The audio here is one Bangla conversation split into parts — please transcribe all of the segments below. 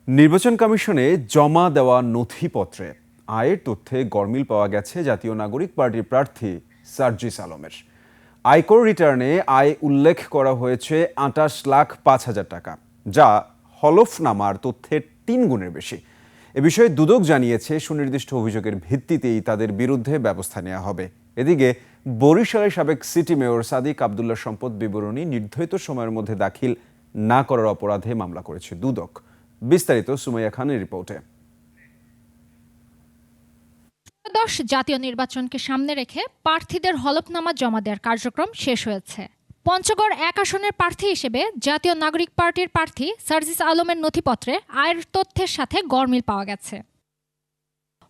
নির্বাচন কমিশনে জমা দেওয়া নথিপত্রে আয়ের তথ্যে গরমিল পাওয়া গেছে জাতীয় নাগরিক পার্টির প্রার্থী সার্জিস আলমের। আয়কর রিটার্নে আয় উল্লেখ করা হয়েছে ২৮,৫০০০ টাকা, যা হলফনামার তথ্যের ৩ গুণের বেশি। এ বিষয়ে দুদক জানিয়েছে, সুনির্দিষ্ট অভিযোগের ভিত্তিতেই তাদের বিরুদ্ধে ব্যবস্থা নেওয়া হবে। এদিকে বরিশালের সাবেক সিটি মেয়র সাদিক আবদুল্লাহর সম্পদ বিবরণী নির্ধারিত সময়ের মধ্যে দাখিল না করার অপরাধে মামলা করেছে দুদক। বিস্তারিত সুমাইয়া খানের রিপোর্টে। জাতীয় নির্বাচনকে সামনে রেখে প্রার্থীদের হলফনামা জমা দেওয়ার কার্যক্রম শেষ হয়েছে। পঞ্চগড় ১ আসনের প্রার্থী হিসেবে জাতীয় নাগরিক পার্টির প্রার্থী সার্জিস আলমের নথিপত্রে আয়ের তথ্যের সাথে গরমিল পাওয়া গেছে।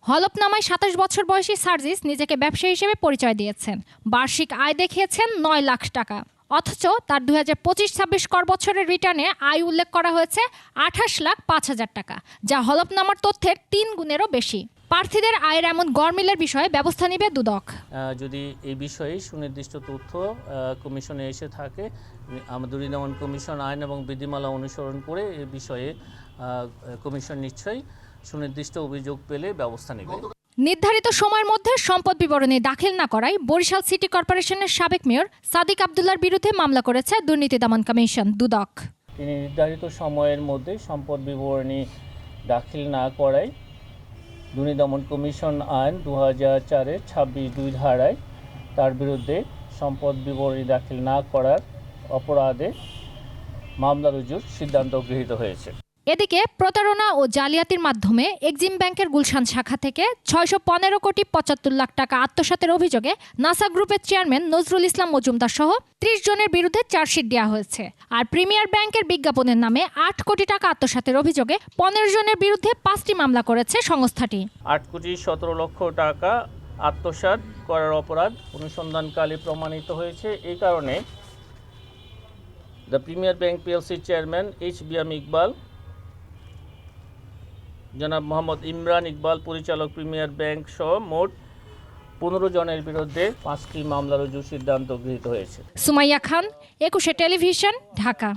হলফনামায় ২৭ বছর বয়সী সার্জিস নিজেকে ব্যবসায়ী হিসেবে পরিচয় দিয়েছেন। বার্ষিক আয় দেখিয়েছেন ৯ লাখ টাকা, অথচ তার ২০২৫-২৬ কর বছরের রিটার্নে আয় উল্লেখ করা হয়েছে ২৮,৫০০০ টাকা, যা হলফনামার তথ্যের ৩ গুণেরও বেশি। প্রার্থীদের আয়ের এমন গরমিলের বিষয়ে ব্যবস্থা নেবে দুদক। যদি এই বিষয়ে সুনির্দিষ্ট তথ্য কমিশনে এসে থাকে, আমাদের দুর্নীতি কমিশন আইন এবং বিধিমালা অনুসরণ করে এই বিষয়ে কমিশন নিশ্চয়ই সুনির্দিষ্ট অভিযোগ পেলে ব্যবস্থা নেবে। নির্ধারিত সময়ের মধ্যে সম্পদ বিবরণী দাখিল না করায় বরিশাল সিটি কর্পোরেশনের সাবেক মেয়র সাদিক আবদুল্লাহর বিরুদ্ধে মামলা করেছে দুর্নীতি দমন কমিশন দুদক। তিনি নির্ধারিত সময়ের মধ্যে সম্পদ বিবরণী দাখিল না করায় দুর্নীতি দমন কমিশন আইন ২০০৪-এর ২৬(২) ধারায় তার বিরুদ্ধে সম্পদ বিবরণী দাখিল না করার অপরাধে মামলা রুজুর সিদ্ধান্ত গৃহীত হয়েছে। এদিকে প্রতারণা ও জালিয়াতির মাধ্যমে এক্সিম ব্যাংকের গুলশান শাখা থেকে ৬১৫ কোটি ৭৫ লাখ টাকা আত্মসাতের অভিযোগে নাসা গ্রুপের চেয়ারম্যান নজরুল ইসলাম মজুমদার সহ ৩০ জনের বিরুদ্ধে চার্জশিট দেওয়া হয়েছে। আর প্রিমিয়ার ব্যাংকের বিজ্ঞাপনের নামে ৮ কোটি টাকা আত্মসাতের অভিযোগে ১৫ জনের বিরুদ্ধে ৫টি মামলা করেছে সংস্থাটি। ৮,১৭,০০,০০০ টাকা আত্মসাৎ করার অপরাধ অনুসন্ধানকালে প্রমাণিত হয়েছে। এই কারণে দ্য প্রিমিয়ার ব্যাংক পিএলসির চেয়ারম্যান এইচ.বি.এম. ইকবাল, জনাব মোহাম্মদ ইমরান ইকবাল, পরিচালক প্রিমিয়ার ব্যাংক সহ মোট ১৫ জনের বিরুদ্ধে ৫টি মামলা রুজুর সিদ্ধান্ত গৃহীত হয়েছে। সুমাইয়া খান, ২১শে টেলিভিশন, ঢাকা।